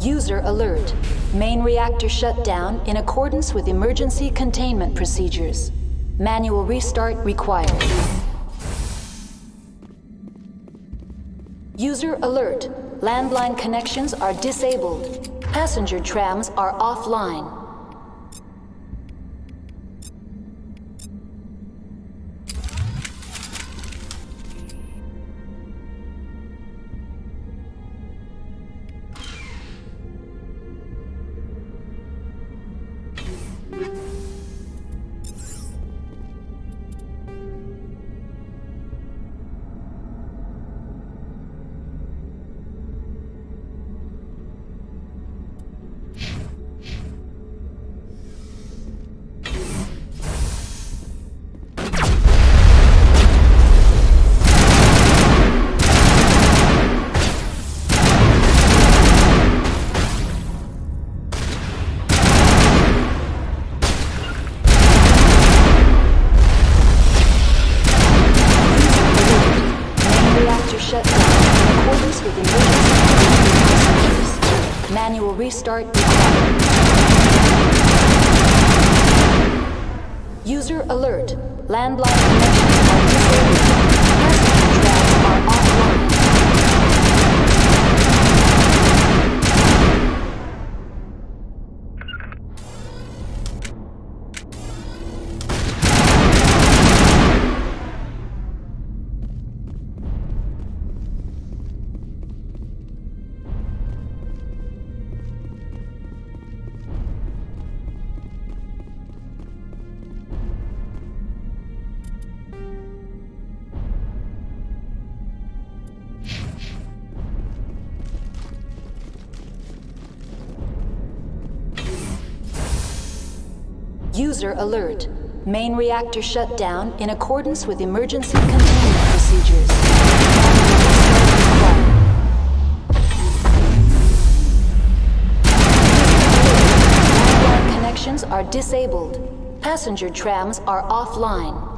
User alert. Main reactor shut down in accordance with emergency containment procedures. Manual restart required. User alert. Landline connections are disabled. Passenger trams are offline. Manual restart required. User alert. Landline connections are disabled. Passenger trams are offline. User alert. Main reactor shut down in accordance with emergency containment procedures. Landline connections are disabled. Passenger trams are offline.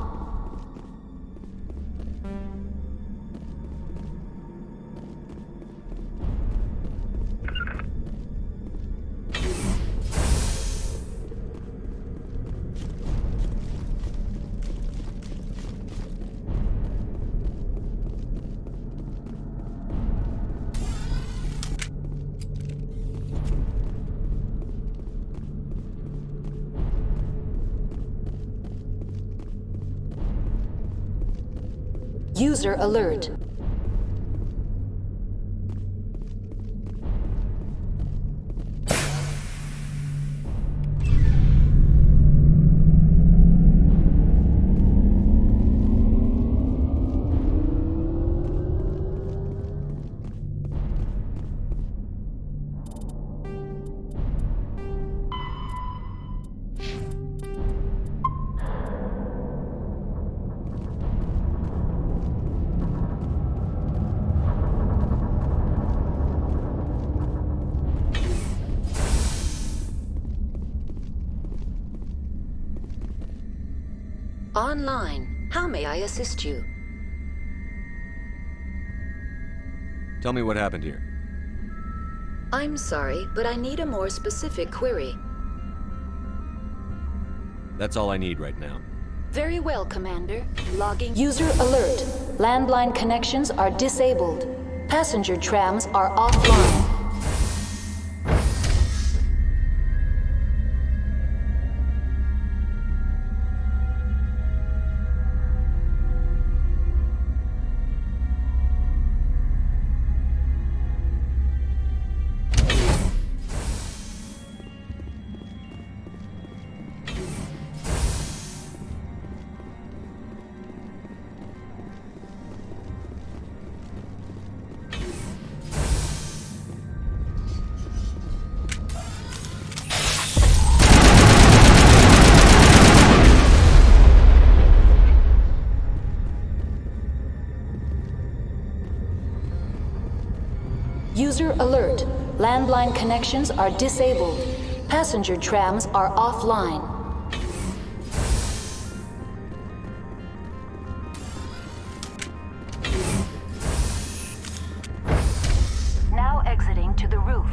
User alert. Online. How may I assist you? Tell me what happened here. I'm sorry, but I need a more specific query. That's all I need right now. Very well, Commander. Logging. User alert. Landline connections are disabled. Passenger trams are offline. User alert. Landline connections are disabled. Passenger trams are offline. Now exiting to the roof.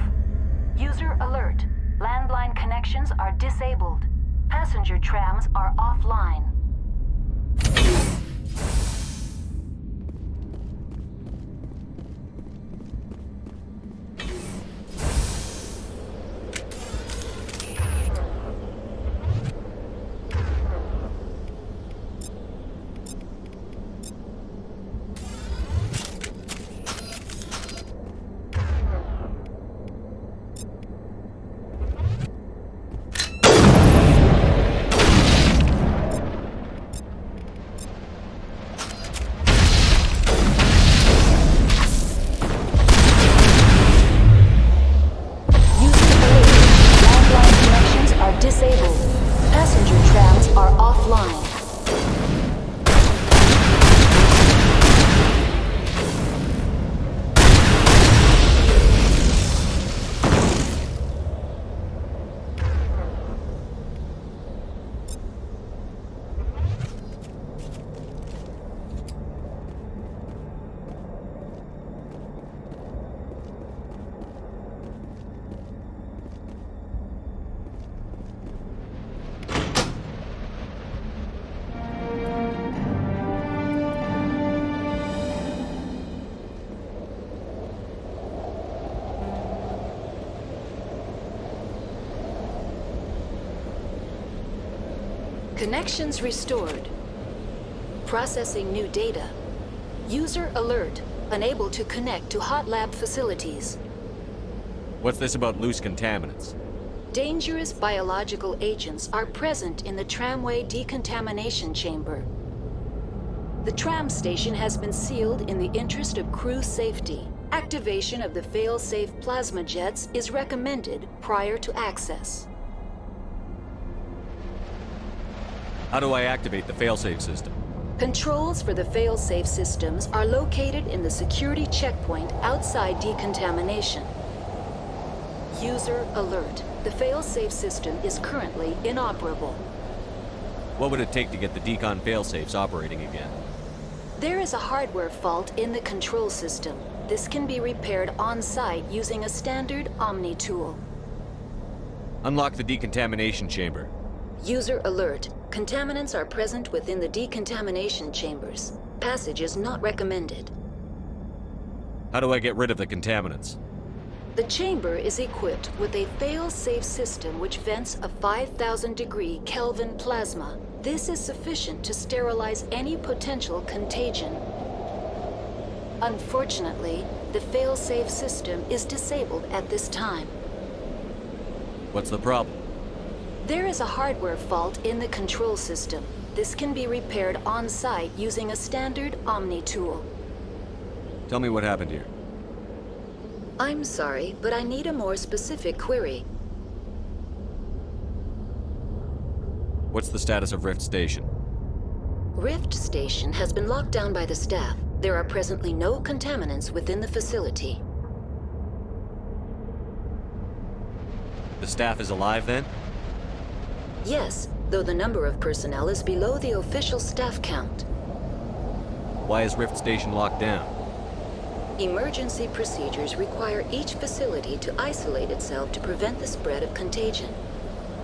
Connections restored. Processing new data. User alert. Unable to connect to hot lab facilities. What's this about loose contaminants? Dangerous biological agents are present in the tramway decontamination chamber. The tram station has been sealed in the interest of crew safety. Activation of the fail-safe plasma jets is recommended prior to access. How do I activate the failsafe system? Controls for the fail-safe systems are located in the security checkpoint outside decontamination. User alert. The fail-safe system is currently inoperable. What would it take to get the decon failsafes operating again? There is a hardware fault in the control system. This can be repaired on-site using a standard Omni tool. Unlock the decontamination chamber. User alert. Contaminants are present within the decontamination chambers. Passage is not recommended. How do I get rid of the contaminants? The chamber is equipped with a fail-safe system which vents a 5,000-degree Kelvin plasma. This is sufficient to sterilize any potential contagion. Unfortunately, the fail-safe system is disabled at this time. What's the problem? There is a hardware fault in the control system. This can be repaired on-site using a standard Omni tool. Tell me what happened here. I'm sorry, but I need a more specific query. What's the status of Rift Station? Rift Station has been locked down by the staff. There are presently no contaminants within the facility. The staff is alive then? Yes, though the number of personnel is below the official staff count. Why is Rift Station locked down? Emergency procedures require each facility to isolate itself to prevent the spread of contagion.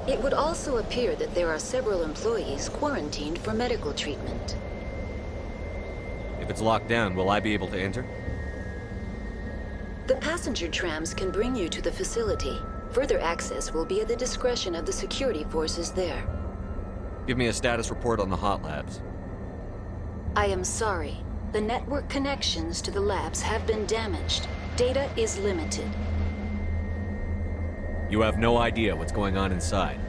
It would also appear that there are several employees quarantined for medical treatment. If it's locked down, will I be able to enter? The passenger trams can bring you to the facility. Further access will be at the discretion of the security forces there. Give me a status report on the hot labs. I am sorry. The network connections to the labs have been damaged. Data is limited. You have no idea what's going on inside.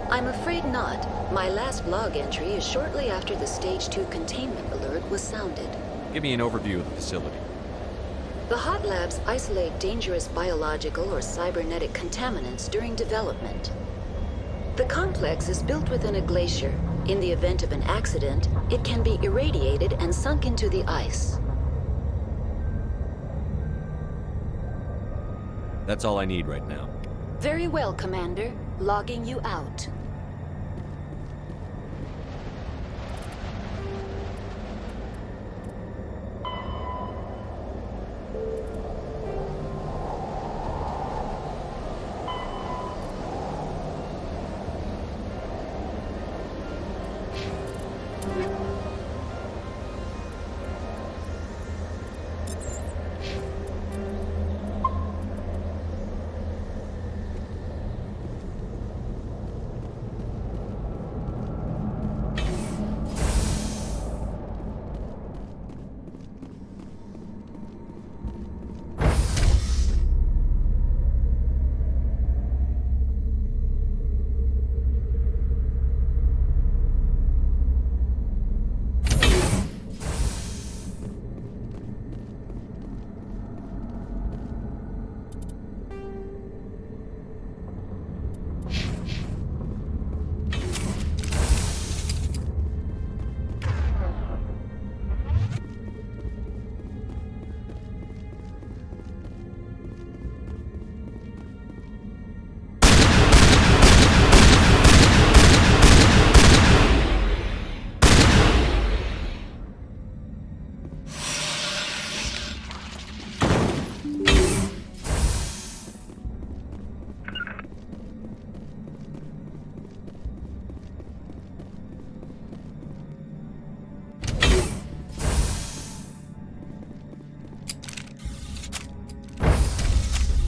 I'm afraid not. My last log entry is shortly after the Stage 2 containment alert was sounded. Give me an overview of the facility. The hot labs isolate dangerous biological or cybernetic contaminants during development. The complex is built within a glacier. In the event of an accident, it can be irradiated and sunk into the ice. That's all I need right now. Very well, Commander. Logging you out.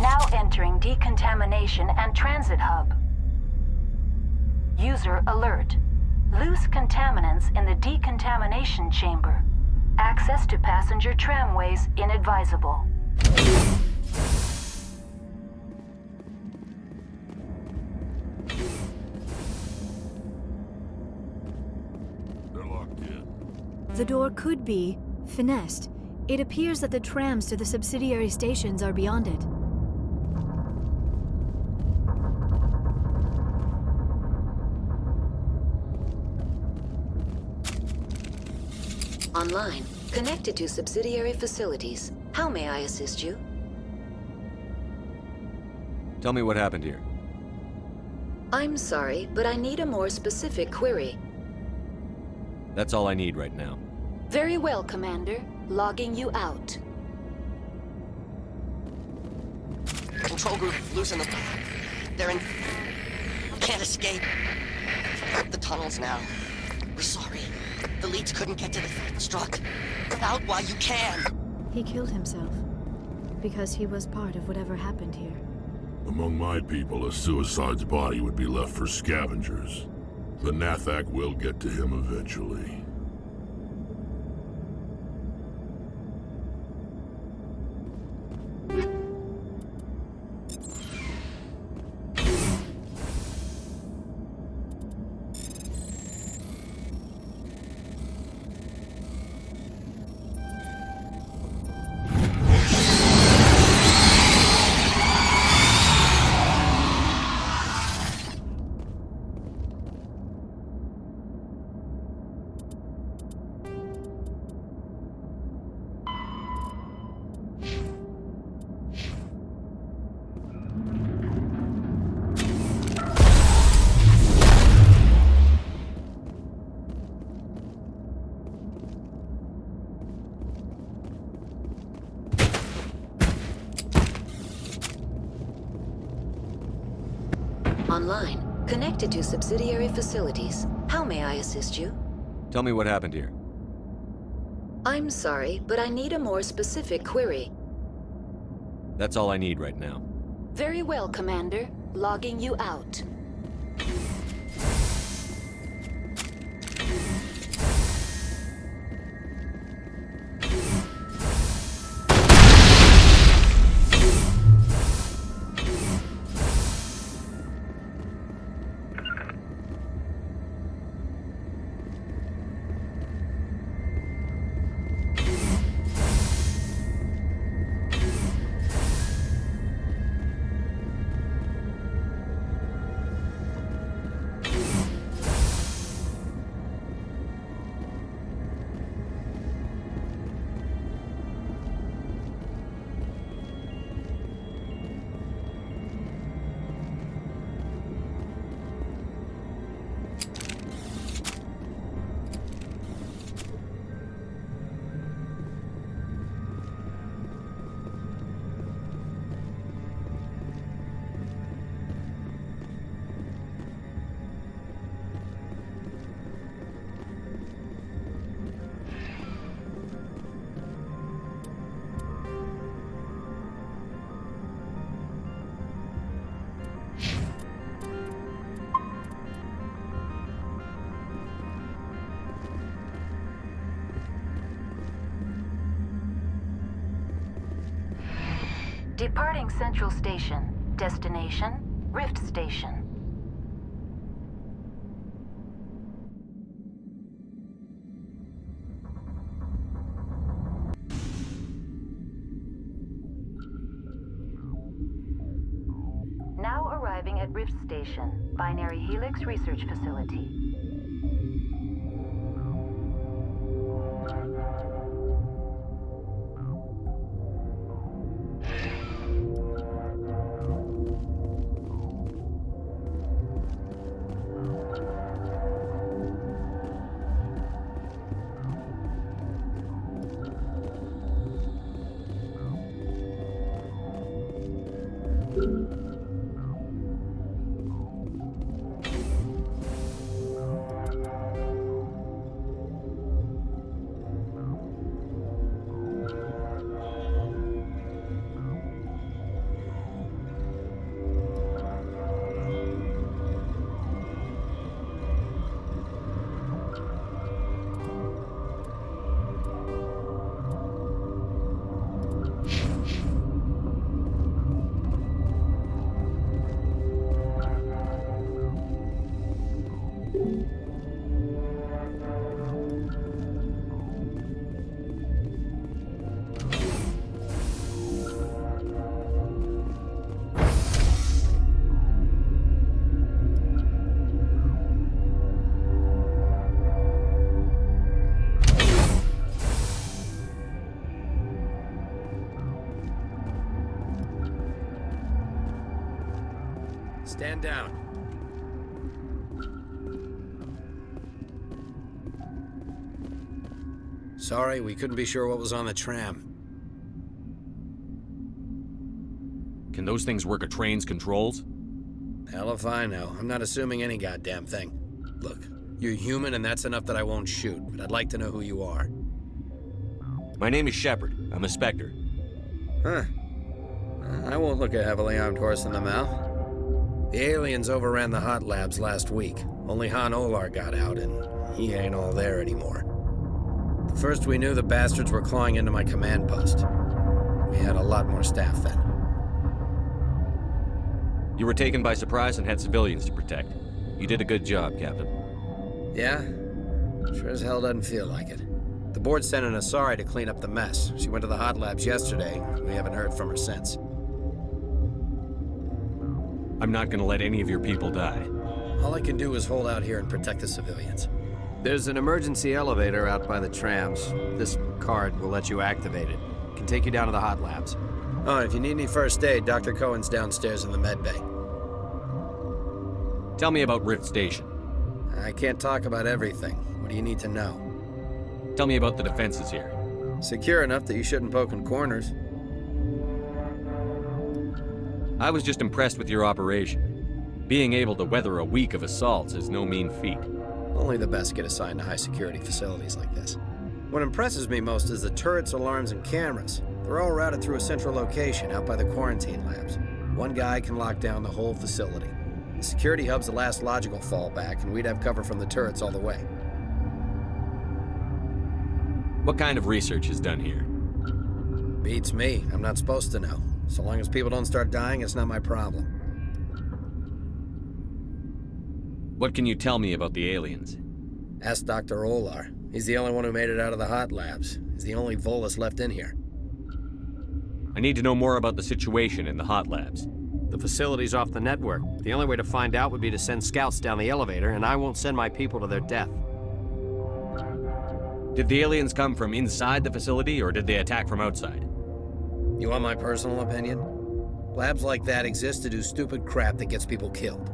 Now entering decontamination and transit hub. User alert. Loose contaminants in the decontamination chamber. Access to passenger tramways inadvisable. They're locked in. The door could be finessed. It appears that the trams to the subsidiary stations are beyond it. Online. Connected to subsidiary facilities. How may I assist you? Tell me what happened here. I'm sorry, but I need a more specific query. That's all I need right now. Very well, Commander. Logging you out. Control group, losing them. They're in... Can't escape. The tunnels now. We're sorry. The leads couldn't get to the struck. Get out while you can. He killed himself because he was part of whatever happened here. Among my people, a suicide's body would be left for scavengers. The Nathak will get to him eventually. Online. Connected to subsidiary facilities. How may I assist you? Tell me what happened here. I'm sorry, but I need a more specific query. That's all I need right now. Very well, Commander. Logging you out. Departing Central Station. Destination, Rift Station. Now arriving at Rift Station, Binary Helix Research Facility. Stand down. Sorry, we couldn't be sure what was on the tram. Can those things work a train's controls? Hell if I know. I'm not assuming any goddamn thing. Look, you're human and that's enough that I won't shoot, but I'd like to know who you are. My name is Shepard. I'm a Spectre. Huh. I won't look a heavily armed horse in the mouth. The aliens overran the hot labs last week. Only Han Olar got out, and he ain't all there anymore. The first we knew, the bastards were clawing into my command post. We had a lot more staff then. You were taken by surprise and had civilians to protect. You did a good job, Captain. Yeah? Sure as hell doesn't feel like it. The board sent an Asari to clean up the mess. She went to the hot labs yesterday. We haven't heard from her since. I'm not gonna let any of your people die. All I can do is hold out here and protect the civilians. There's an emergency elevator out by the trams. This card will let you activate it. It can take you down to the hot labs. Oh, and if you need any first aid, Dr. Cohen's downstairs in the med bay. Tell me about Rift Station. I can't talk about everything. What do you need to know? Tell me about the defenses here. Secure enough that you shouldn't poke in corners. I was just impressed with your operation. Being able to weather a week of assaults is no mean feat. Only the best get assigned to high-security facilities like this. What impresses me most is the turrets, alarms, and cameras. They're all routed through a central location out by the quarantine labs. One guy can lock down the whole facility. The security hub's the last logical fallback, and we'd have cover from the turrets all the way. What kind of research is done here? Beats me. I'm not supposed to know. So long as people don't start dying, it's not my problem. What can you tell me about the aliens? Ask Dr. Olar. He's the only one who made it out of the hot labs. He's the only Volus left in here. I need to know more about the situation in the hot labs. The facility's off the network. The only way to find out would be to send scouts down the elevator, and I won't send my people to their death. Did the aliens come from inside the facility, or did they attack from outside? You want my personal opinion? Labs like that exist to do stupid crap that gets people killed.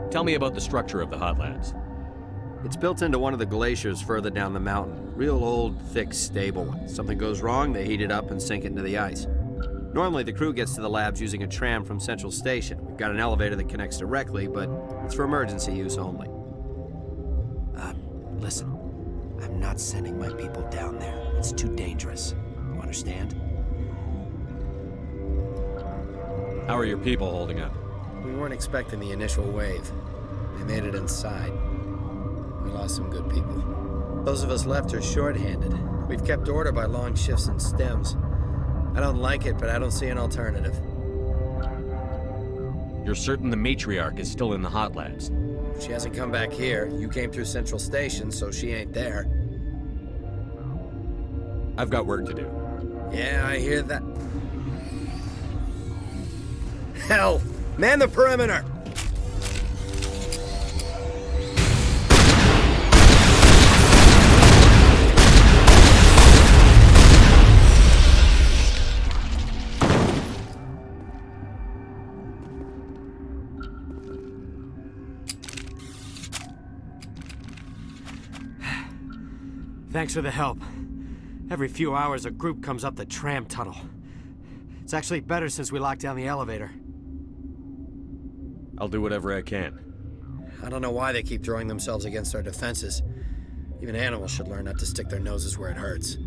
Tell me about the structure of the hot labs. It's built into one of the glaciers further down the mountain. Real old, thick, stable one. Something goes wrong, they heat it up and sink it into the ice. Normally, the crew gets to the labs using a tram from Central Station. We've got an elevator that connects directly, but it's for emergency use only. Listen. I'm not sending my people down there. It's too dangerous. You understand? How are your people holding up? We weren't expecting the initial wave. They made it inside. We lost some good people. Those of us left are short-handed. We've kept order by long shifts and stems. I don't like it, but I don't see an alternative. You're certain the matriarch is still in the hot labs? She hasn't come back here. You came through Central Station, so she ain't there. I've got work to do. Yeah, I hear that. Hell! Man the perimeter! Thanks for the help. Every few hours, a group comes up the tram tunnel. It's actually better since we locked down the elevator. I'll do whatever I can. I don't know why they keep throwing themselves against our defenses. Even animals should learn not to stick their noses where it hurts.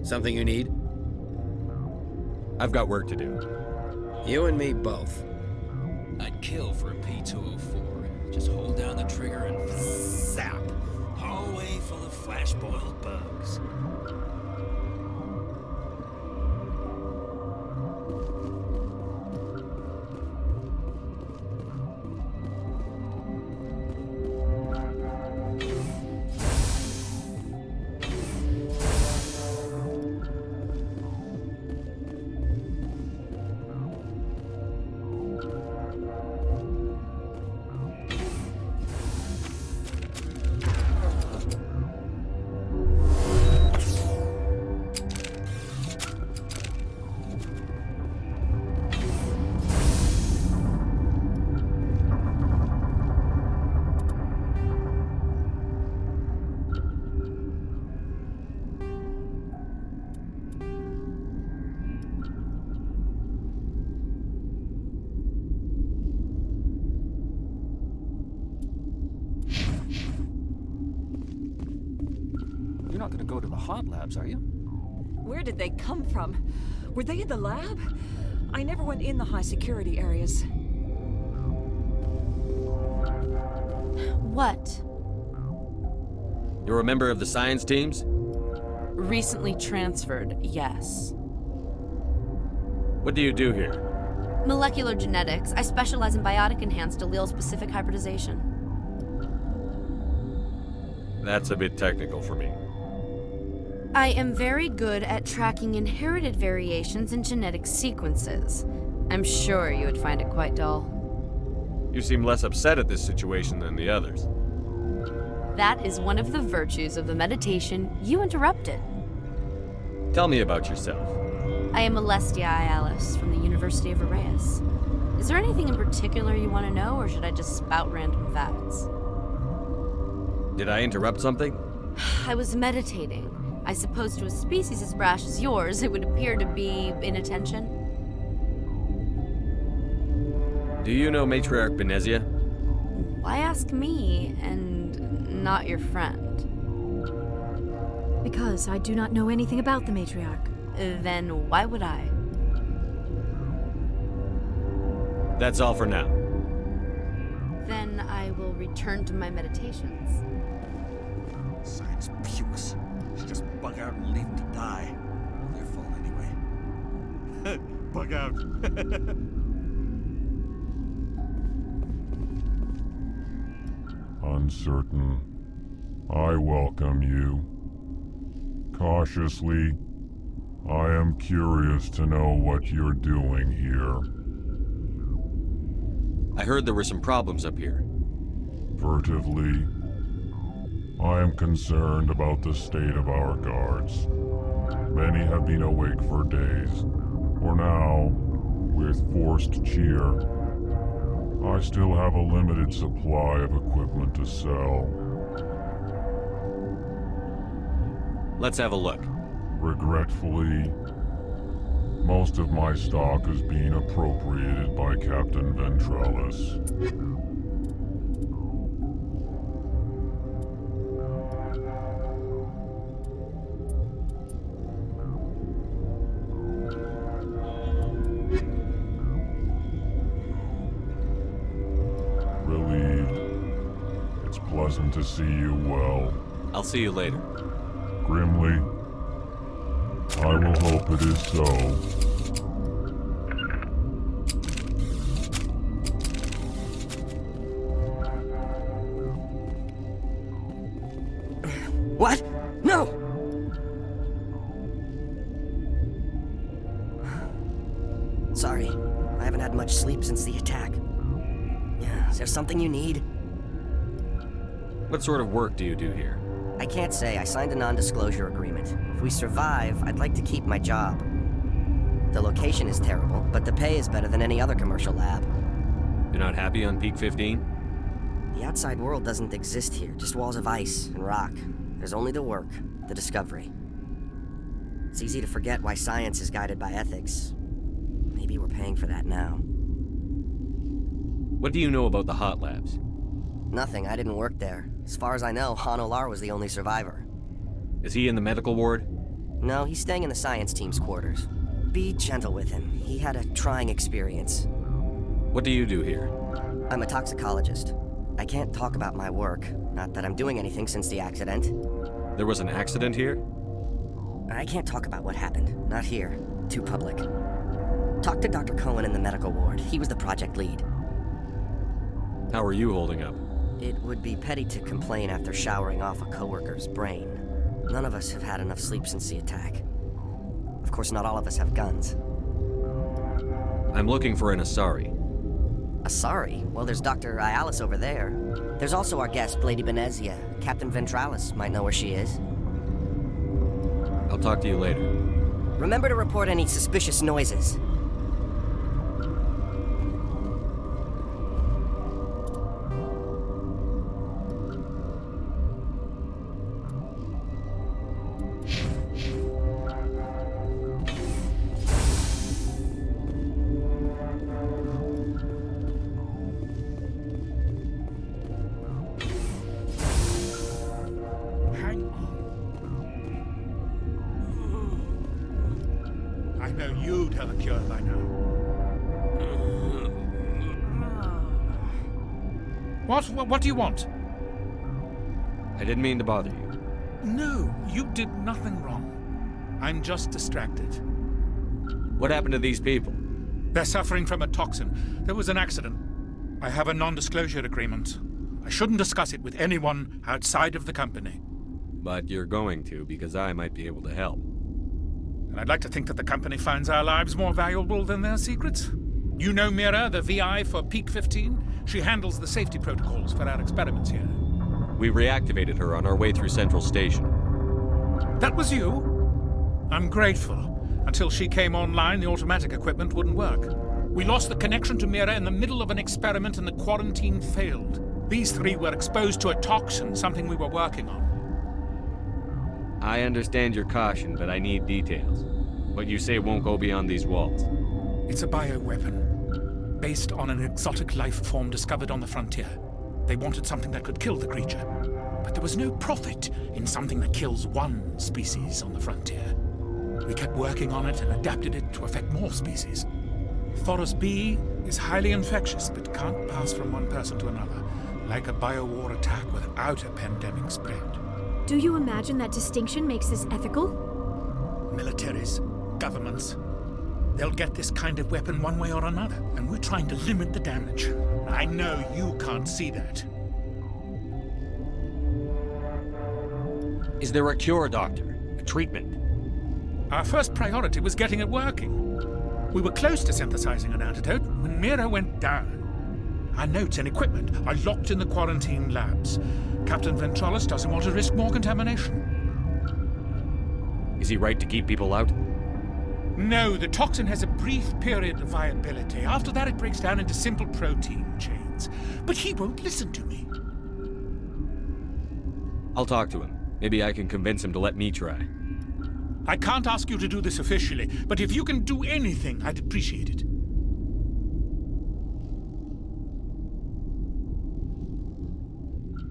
Something you need? I've got work to do. You and me both. I'd kill for a P-204. Just hold down the trigger and zap. Hallway full of flash-boiled bugs. You're not gonna go to the hot labs, are you? Where did they come from? Were they in the lab? I never went in the high security areas. What? You're a member of the science teams? Recently transferred, yes. What do you do here? Molecular genetics. I specialize in biotic-enhanced allele-specific hybridization. That's a bit technical for me. I am very good at tracking inherited variations in genetic sequences. I'm sure you would find it quite dull. You seem less upset at this situation than the others. That is one of the virtues of the meditation you interrupted. Tell me about yourself. I am Alestia Alice from the University of Arraeus. Is there anything in particular you want to know, or should I just spout random facts? Did I interrupt something? I was meditating. I suppose to a species as brash as yours, it would appear to be inattention. Do you know Matriarch Benezia? Why ask me, and not your friend? Because I do not know anything about the matriarch. Then why would I? That's all for now. Then I will return to my meditations. Science pukes. Should just bug out and leave them to die. Their fault anyway. Bug out. Uncertain. I welcome you. Cautiously, I am curious to know what you're doing here. I heard there were some problems up here. Furtively, I am concerned about the state of our guards. Many have been awake for days. For now, with forced cheer, I still have a limited supply of equipment to sell. Let's have a look. Regretfully, most of my stock is being appropriated by Captain Ventralis. Relieved. It's pleasant to see you well. I'll see you later. Grimly, I will hope it is so. What? No! Sorry, I haven't had much sleep since the attack. Yeah, is there something you need? What sort of work do you do here? I can't say. I signed a non-disclosure agreement. If we survive, I'd like to keep my job. The location is terrible, but the pay is better than any other commercial lab. You're not happy on Peak 15? The outside world doesn't exist here, just walls of ice and rock. There's only the work, the discovery. It's easy to forget why science is guided by ethics. Maybe we're paying for that now. What do you know about the hot labs? Nothing, I didn't work there. As far as I know, Han Olar was the only survivor. Is he in the medical ward? No, he's staying in the science team's quarters. Be gentle with him. He had a trying experience. What do you do here? I'm a toxicologist. I can't talk about my work. Not that I'm doing anything since the accident. There was an accident here? I can't talk about what happened. Not here. Too public. Talk to Dr. Cohen in the medical ward. He was the project lead. How are you holding up? It would be petty to complain after showering off a coworker's brain. None of us have had enough sleep since the attack. Of course, not all of us have guns. I'm looking for an Asari. Asari? Well, there's Dr. Ialis over there. There's also our guest, Lady Benezia. Captain Ventralis might know where she is. I'll talk to you later. Remember to report any suspicious noises. Hang on. know you'd have a cure by now. What do you want? I didn't mean to bother you. No, you did nothing wrong. I'm just distracted. What happened to these people? They're suffering from a toxin. There was an accident. I have a non-disclosure agreement. I shouldn't discuss it with anyone outside of the company. But you're going to, because I might be able to help. And I'd like to think that the company finds our lives more valuable than their secrets. You know Mira, the VI for Peak 15? She handles the safety protocols for our experiments here. We reactivated her on our way through Central Station. That was you? I'm grateful. Until she came online, the automatic equipment wouldn't work. We lost the connection to Mira in the middle of an experiment and the quarantine failed. These three were exposed to a toxin, something we were working on. I understand your caution, but I need details. What you say won't go beyond these walls. It's a bioweapon, based on an exotic life form discovered on the frontier. They wanted something that could kill the creature, but there was no profit in something that kills one species on the frontier. We kept working on it and adapted it to affect more species. Thoros B is highly infectious, but can't pass from one person to another, like a biowar attack without a pandemic spread. Do you imagine that distinction makes this ethical? Militaries, governments, they'll get this kind of weapon one way or another, and we're trying to limit the damage. I know you can't see that. Is there a cure, Doctor? A treatment? Our first priority was getting it working. We were close to synthesizing an antidote when Mira went down. Our notes and equipment are locked in the quarantine labs. Captain Ventralis doesn't want to risk more contamination. Is he right to keep people out? No, the toxin has a brief period of viability. After that, it breaks down into simple protein chains. But he won't listen to me. I'll talk to him. Maybe I can convince him to let me try. I can't ask you to do this officially, but if you can do anything, I'd appreciate it.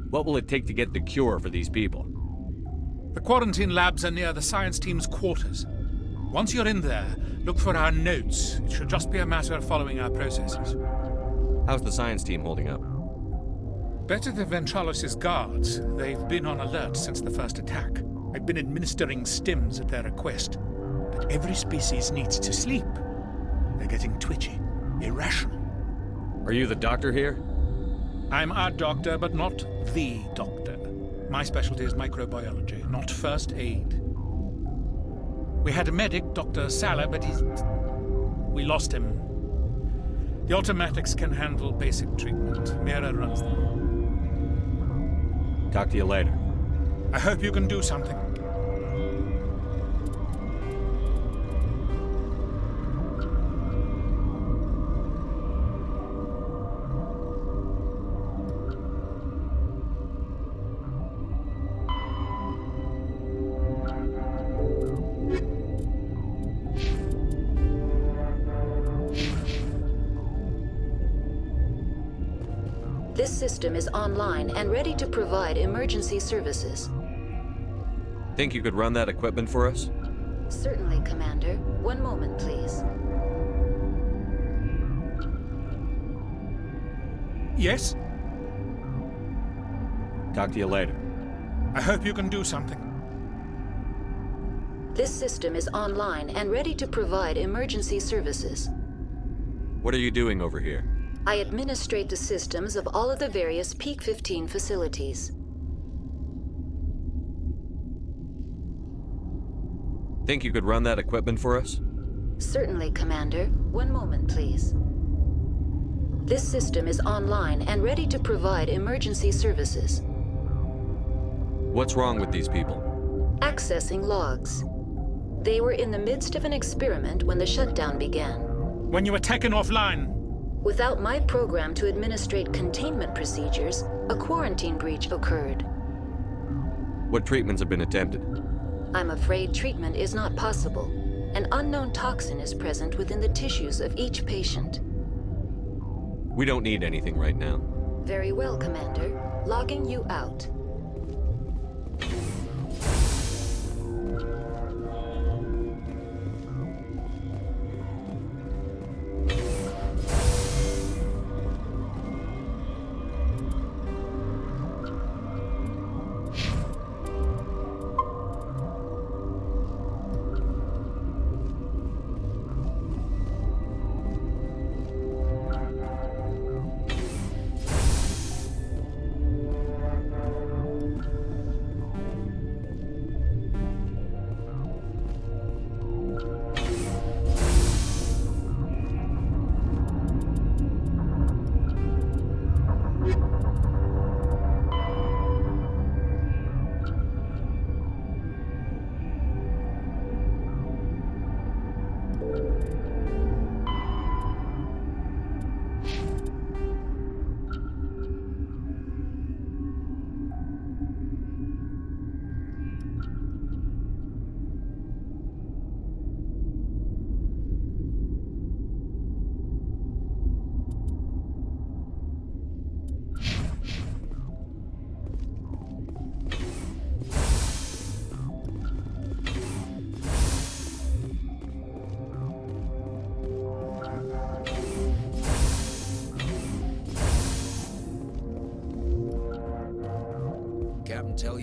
What will it take to get the cure for these people? The quarantine labs are near the science team's quarters. Once you're in there, look for our notes. It should just be a matter of following our processes. How's the science team holding up? Better than Ventralis' guards. They've been on alert since the first attack. I've been administering stims at their request. But every species needs to sleep. They're getting twitchy, irrational. Are you the doctor here? I'm our doctor, but not the doctor. My specialty is microbiology, not first aid. We had a medic, Dr. Sala, but we lost him. The automatics can handle basic treatment. Mira runs them. Talk to you later. I hope you can do something. This system is online and ready to provide emergency services. Think you could run that equipment for us? Certainly, Commander. One moment, please. Yes? Talk to you later. I hope you can do something. This system is online and ready to provide emergency services. What are you doing over here? I administrate the systems of all of the various Peak 15 facilities. Think you could run that equipment for us? Certainly, Commander. One moment, please. This system is online and ready to provide emergency services. What's wrong with these people? Accessing logs. They were in the midst of an experiment when the shutdown began. When you were taken offline. Without my program to administrate containment procedures, a quarantine breach occurred. What treatments have been attempted? I'm afraid treatment is not possible. An unknown toxin is present within the tissues of each patient. We don't need anything right now. Very well, Commander. Logging you out.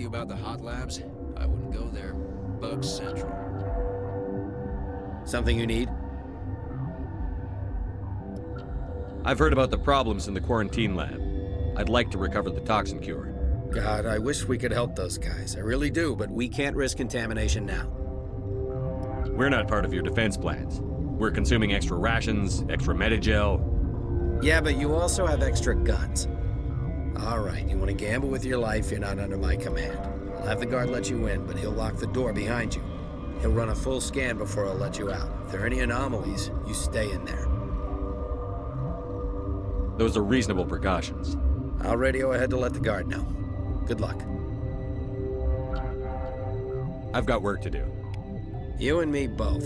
you about the hot labs, I wouldn't go there. Bug Central. Something you need? I've heard about the problems in the quarantine lab. I'd like to recover the toxin cure. God, I wish we could help those guys. I really do, but We can't risk contamination now. We're not part of your defense plans. We're consuming extra rations, extra Medigel. yeah, but you also have extra guns. All right, you want to gamble with your life, you're not under my command. I'll have the guard let you in, but he'll lock the door behind you. He'll run a full scan before he'll let you out. If there are any anomalies, you stay in there. Those are reasonable precautions. I'll radio ahead to let the guard know. Good luck. I've got work to do. You and me both.